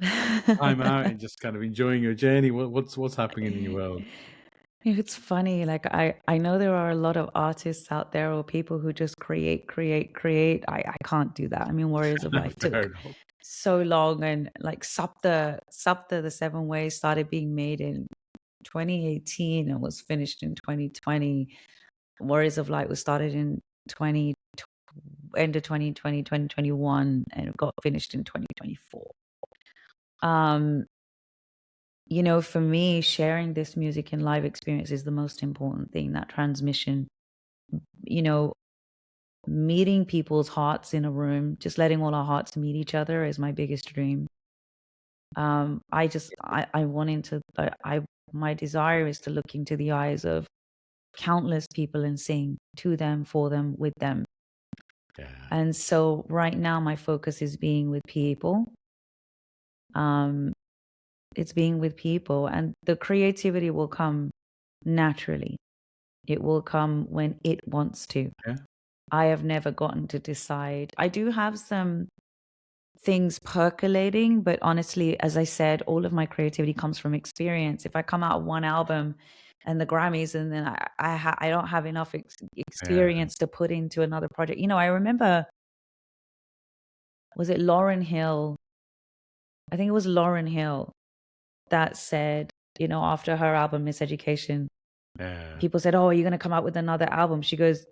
time out and just kind of enjoying your journey? What's happening in your world? It's funny. Like I know there are a lot of artists out there or people who just create, create, create. I can't do that. I mean, Warriors of Life Fair took enough. so long, and like Sapta, the 7 Ways started being made in 2018 and was finished in 2020. Warriors of Light was started in 20 end of 2020, 2021, and it got finished in 2024. Um, for me, sharing this music and live experience is the most important thing, that transmission, you know, meeting people's hearts in a room, just letting all our hearts meet each other is my biggest dream. I want into, my desire is to look into the eyes of countless people and sing to them, for them, with them. Yeah. And so right now my focus is being with people. Um, it's being with people, and the creativity will come naturally. It will come when it wants to. Yeah. I have never gotten to decide. I do have some things percolating, but honestly, as I said, all of my creativity comes from experience. If I come out of one album and the Grammys, and then I don't have enough Yeah. experience to put into another project. I remember, was it Lauryn Hill? I think it was Lauryn Hill that said, after her album Miseducation, Yeah. people said, "Oh, are you going to come out with another album?" She goes,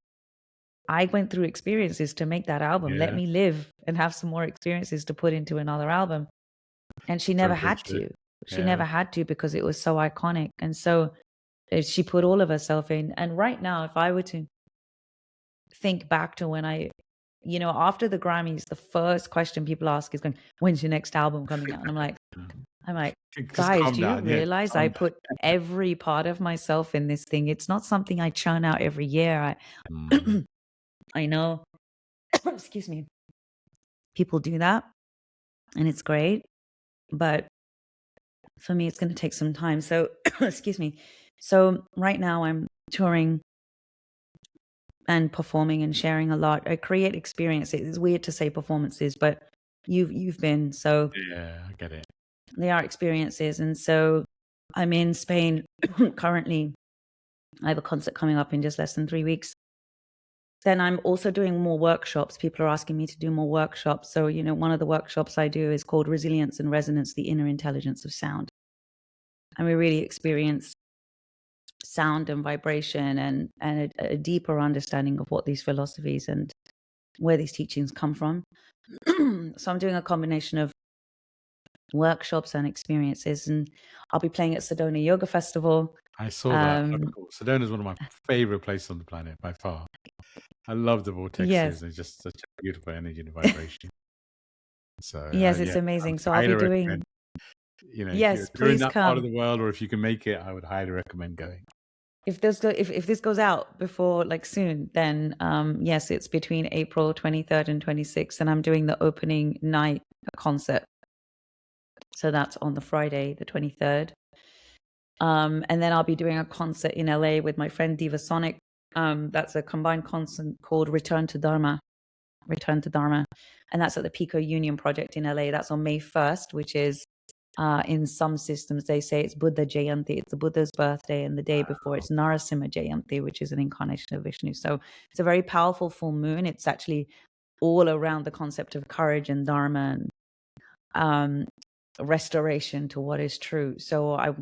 "I went through experiences to make that album. Let Yeah. me live and have some more experiences to put into another album." And she So never had appreciate it. to. She Yeah. never had to because it was so iconic. And so she put all of herself in. And right now, if I were to think back to when after the Grammys, the first question people ask is going, when's your next album coming out? And I'm like, Just guys, calm do you down. Yeah, realize I calm put every part of myself in this thing? It's not something I churn out every year. down. I know, excuse me, people do that and it's great. But for me, it's going to take some time. So, excuse me. So right now I'm touring and performing and sharing a lot. I create experiences. It's weird to say performances, but you've been, so Yeah, I get it. they are experiences. And so I'm in Spain currently. I have a concert coming up in just less than 3 weeks. Then I'm also doing more workshops. People are asking me to do more workshops. So, one of the workshops I do is called Resilience and Resonance, the Inner Intelligence of Sound. And we really experience sound and vibration and a deeper understanding of what these philosophies and where these teachings come from. So I'm doing a combination of workshops and experiences, and I'll be playing at Sedona Yoga Festival. I saw that. Oh, cool. Sedona is one of my favorite places on the planet by far. I love the Yes. vortexes. It's just such a beautiful energy and vibration. So Yes, it's yeah, I amazing. would So I'll be highly doing, recommend. If you're yes, in please that part of come. the world, or if you can make it, I would highly recommend going. If this goes out before soon, then yes, it's between April 23rd and 26th, and I'm doing the opening night concert. So that's on the Friday, the 23rd. And then I'll be doing a concert in LA with my friend Diva Sonic. That's a combined concert called Return to Dharma. And that's at the Pico Union Project in LA. That's on May 1st, which is in some systems they say it's Buddha Jayanti. It's the Buddha's birthday, and the day before it's Narasimha Jayanti, which is an incarnation of Vishnu. So it's a very powerful full moon. It's actually all around the concept of courage and dharma and restoration to what is true. So I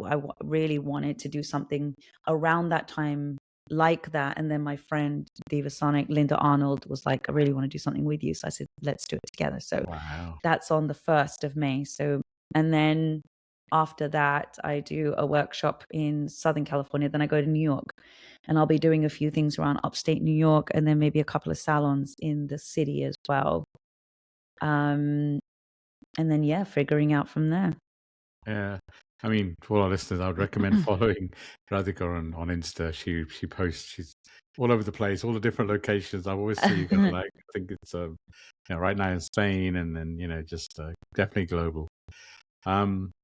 really wanted to do something around that time like that. And then my friend Diva Sonic, Linda Arnold, was like, I really want to do something with you. So I said, let's do it together. So Wow. that's on the 1st of May. So, and then after that, I do a workshop in Southern California. Then I go to New York, and I'll be doing a few things around upstate New York, and then maybe a couple of salons in the city as well. And then, figuring out from there. Yeah. I mean, for all our listeners, I would recommend following Radhika on Insta. She posts, she's all over the place, all the different locations. I always see you go I think it's right now in Spain, and then just definitely global.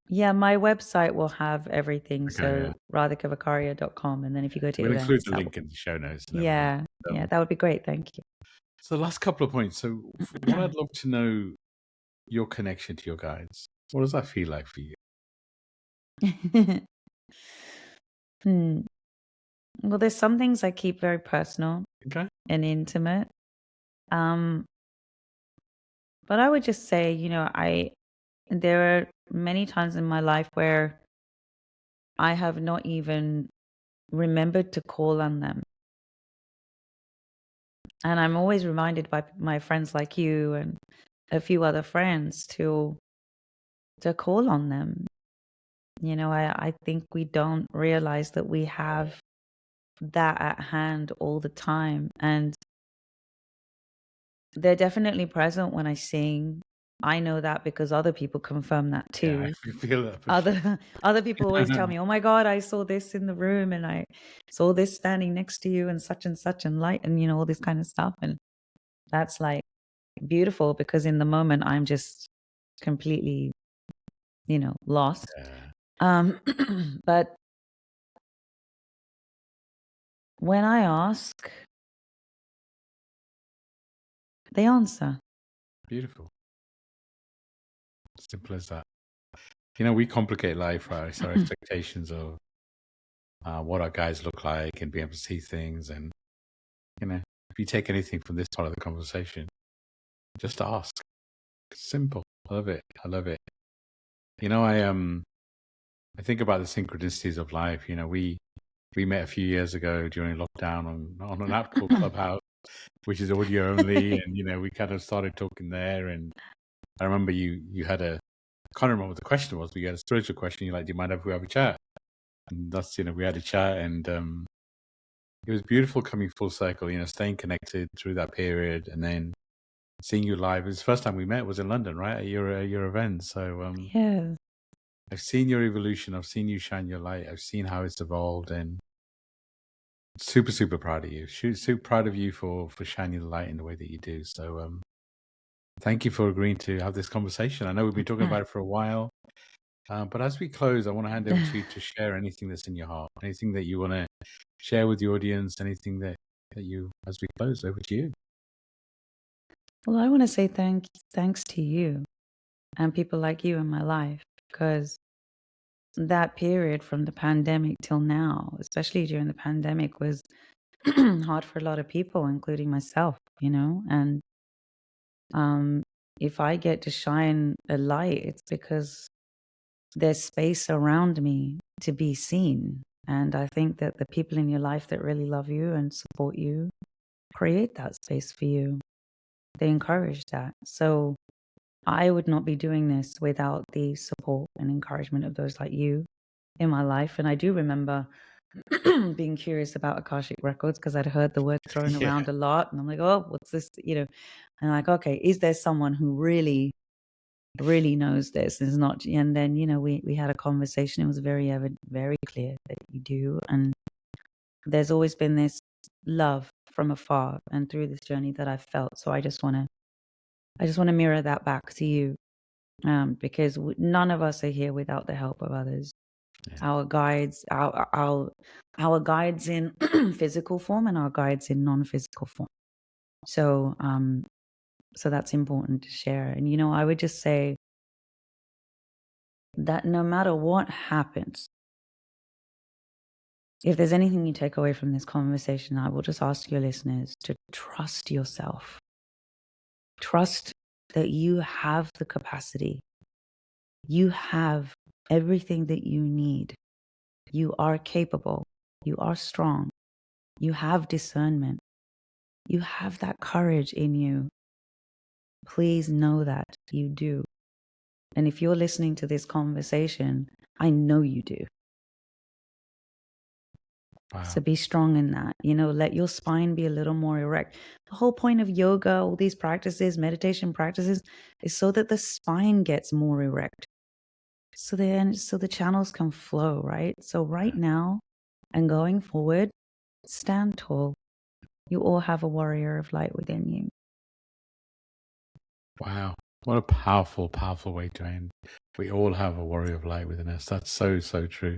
Yeah, my website will have everything. Okay, So radhikavekaria.com. And then if you go to we'll include events, the link in the show notes and everything. yeah, that would be great. Thank you. So the last couple of points. So what I'd love to know, your connection to your guides. What does that feel like for you? Well, there's some things I keep very personal Okay. and intimate. But I would just say, there are many times in my life where I have not even remembered to call on them. And I'm always reminded by my friends like you and a few other friends to call on them. I think we don't realize that we have that at hand all the time. And they're definitely present when I sing. I know that because other people confirm that too. Yeah, I feel that for sure. Other people always tell me, oh my God, I saw this in the room, and I saw this standing next to you, and such and light, and all this kind of stuff. And that's beautiful, because in the moment I'm just completely, lost. Yeah. But when I ask, they answer. Beautiful. Simple as that. We complicate life, right? So our expectations of what our guides look like and being able to see things. And, if you take anything from this part of the conversation, just ask. It's simple. I love it. I love it. I think about the synchronicities of life. We met a few years ago during lockdown on an app called Clubhouse, which is audio only. And, we kind of started talking there. And I remember you had a can't remember what the question was, but you had a spiritual question. You're like, do you mind if we have a chat? And that's, we had a chat, and it was beautiful coming full circle, staying connected through that period, and then seeing you live. It was the first time we met was in London, right? At your event. So Yeah. I've seen your evolution. I've seen you shine your light. I've seen how it's evolved, and super, super proud of you. Super proud of you for shining the light in the way that you do. So thank you for agreeing to have this conversation. I know we've been talking about it for a while, but as we close, I want to hand over to you to share anything that's in your heart, anything that you want to share with the audience, anything that you, as we close, over to you. Well, I want to say thanks to you and people like you in my life, because that period from the pandemic till now, especially during the pandemic, was hard for a lot of people, including myself, and if I get to shine a light, it's because there's space around me to be seen. And I think that the people in your life that really love you and support you create that space for you. They encourage that. So I would not be doing this without the support and encouragement of those like you in my life. And I do remember being curious about Akashic Records because I'd heard the word thrown Yeah. around a lot. And I'm like, oh, what's this? And like, okay, is there someone who really knows this? Is not, and then we had a conversation. It was very evident, very clear that you do, and there's always been this love from afar and through this journey that I've felt. So I just want to mirror that back to you, because none of us are here without the help of others. Yeah. Our guides, our guides in physical form and our guides in non-physical form. So so that's important to share. And I would just say that no matter what happens, if there's anything you take away from this conversation, I will just ask your listeners to trust yourself. Trust that you have the capacity. You have everything that you need. You are capable. You are strong. You have discernment. You have that courage in you. Please know that you do. And if you're listening to this conversation, I know you do. Wow. So be strong in that. Let your spine be a little more erect. The whole point of yoga, all these practices, meditation practices, is so that the spine gets more erect. So the channels can flow, right? So right now and going forward, stand tall. You all have a warrior of light within you. Wow. What a powerful, powerful way to end. We all have a warrior of light within us. That's so, so true.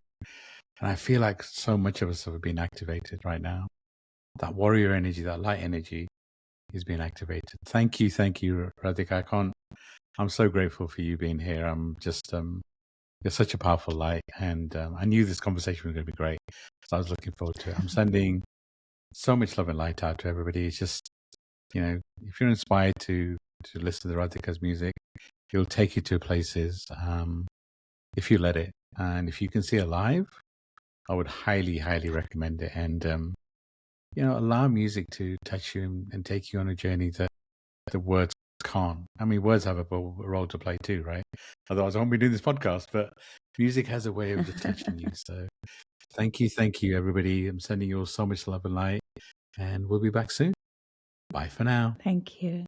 And I feel like so much of us have been activated right now. That warrior energy, that light energy is being activated. Thank you, Radhika. I'm so grateful for you being here. I'm just, you're such a powerful light. And I knew this conversation was going to be great. So I was looking forward to it. I'm sending so much love and light out to everybody. It's just, if you're inspired to listen to Radhika's music, it'll take you to places if you let it. And if you can see it live, I would highly, highly recommend it. And, allow music to touch you and take you on a journey that the words can't. I mean, words have a role to play too, right? Otherwise, I won't be doing this podcast. But music has a way of just touching you. So thank you, everybody. I'm sending you all so much love and light. And we'll be back soon. Bye for now. Thank you.